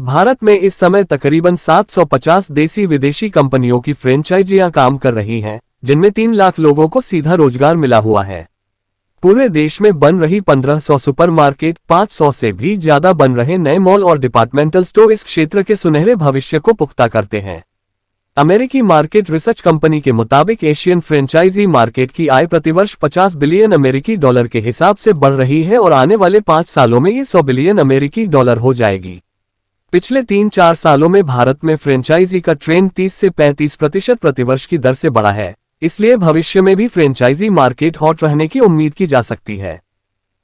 भारत में इस समय तकरीबन 750 देसी विदेशी कंपनियों की फ्रेंचाइजियां काम कर रही हैं, जिनमें 3 लाख लोगों को सीधा रोजगार मिला हुआ है। पूरे देश में बन रही 1500 सुपरमार्केट, 500 से भी ज्यादा बन रहे नए मॉल और डिपार्टमेंटल स्टोर इस क्षेत्र के सुनहरे भविष्य को पुख्ता करते हैं। अमेरिकी मार्केट रिसर्च कंपनी के मुताबिक एशियन फ्रेंचाइजी मार्केट की आय प्रतिवर्ष 50 बिलियन अमेरिकी डॉलर के हिसाब से बढ़ रही है और आने वाले 5 सालों में ये 100 बिलियन अमेरिकी डॉलर हो जाएगी। पिछले 3-4 सालों में भारत में फ्रेंचाइजी का ट्रेंड 30 से 35% प्रतिवर्ष की दर से बढ़ा है, इसलिए भविष्य में भी फ्रेंचाइजी मार्केट हॉट रहने की उम्मीद की जा सकती है।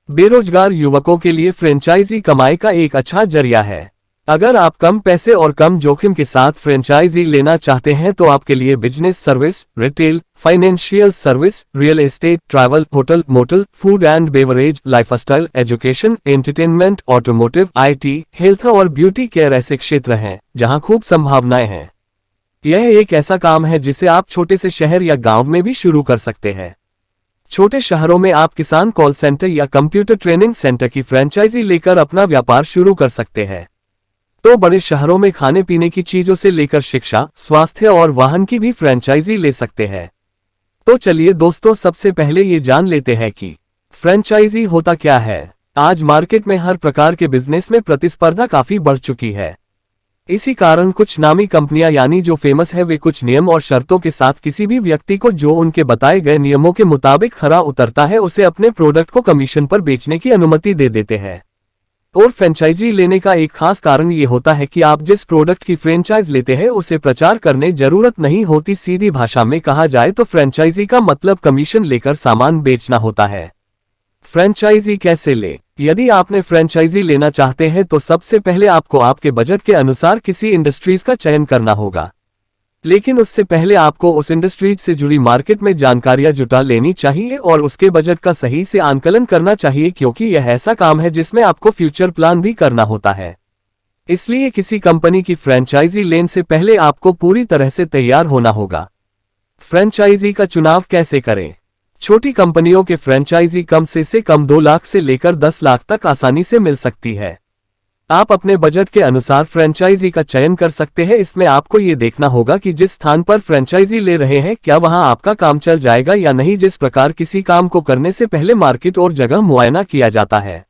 बेरोजगार युवकों के लिए फ्रेंचाइजी कमाई का एक अच्छा जरिया है। अगर आप कम पैसे और कम जोखिम के साथ फ्रेंचाइजी लेना चाहते हैं तो आपके लिए business service, retail, financial service, real estate, travel, hotel, motel, food and beverage, lifestyle, education, entertainment, automotive, IT, health और ब्यूटी केयर ऐसे क्षेत्र हैं जहां खूब संभावनाएं हैं। यह एक ऐसा काम है जिसे आप छोटे से शहर या गांव में भी शुरू कर सकते हैं। छोटे शहरों में आप किसान कॉल सेंटर या कंप्यूटर ट्रेनिंग सेंटर की फ्रेंचाइजी लेकर अपना व्यापार शुरू कर सकते हैं। तो बड़े शहरों में खाने पीने की चीजों से लेकर शिक्षा, स्वास्थ्य और वाहन की भी फ्रेंचाइजी ले सकते हैं। तो चलिए दोस्तों, सबसे पहले ये जान लेते हैं कि फ्रेंचाइजी होता क्या है। आज मार्केट में हर प्रकार के बिजनेस में प्रतिस्पर्धा काफी बढ़ चुकी है। इसी कारण कुछ नामी कंपनियां यानी जो फेमस है वे कुछ नियम और शर्तों के साथ किसी भी व्यक्ति को जो उनके बताए गए नियमों के मुताबिक खरा उतरता है उसे अपने प्रोडक्ट को कमीशन पर बेचने की अनुमति दे देते हैं। और फ्रेंचाइजी लेने का एक खास कारण ये होता है कि आप जिस प्रोडक्ट की फ्रेंचाइज लेते हैं उसे प्रचार करने जरूरत नहीं होती। सीधी भाषा में कहा जाए तो फ्रेंचाइजी का मतलब कमीशन लेकर सामान बेचना होता है। फ्रेंचाइजी कैसे ले? यदि आपने फ्रेंचाइजी लेना चाहते हैं तो सबसे पहले आपको आपके बजट के अनुसार किसी इंडस्ट्रीज का चयन करना होगा। लेकिन उससे पहले आपको उस इंडस्ट्रीज से जुड़ी मार्केट में जानकारियां जुटा लेनी चाहिए और उसके बजट का सही से आंकलन करना चाहिए, क्योंकि यह ऐसा काम है जिसमें आपको फ्यूचर प्लान भी करना होता है। इसलिए किसी कंपनी की फ्रेंचाइजी लेने से पहले आपको पूरी तरह से तैयार होना होगा। फ्रेंचाइजी का चुनाव कैसे करें? छोटी कंपनियों के फ्रेंचाइजी कम से कम 2 लाख से लेकर 10 लाख तक आसानी से मिल सकती है। आप अपने बजट के अनुसार फ्रेंचाइजी का चयन कर सकते हैं। इसमें आपको ये देखना होगा कि जिस स्थान पर फ्रेंचाइजी ले रहे हैं क्या वहां आपका काम चल जाएगा या नहीं। जिस प्रकार किसी काम को करने से पहले मार्केट और जगह मुआयना किया जाता है,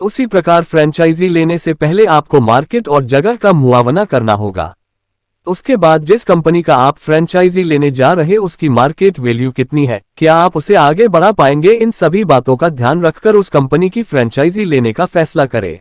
उसी प्रकार फ्रेंचाइजी लेने से पहले आपको मार्केट और जगह का मुआवना करना होगा। उसके बाद जिस कंपनी का आप फ्रेंचाइजी लेने जा रहे उसकी मार्केट वैल्यू कितनी है, क्या आप उसे आगे बढ़ा पाएंगे, इन सभी बातों का ध्यान रखकर उस कंपनी की फ्रेंचाइजी लेने का फैसला करें।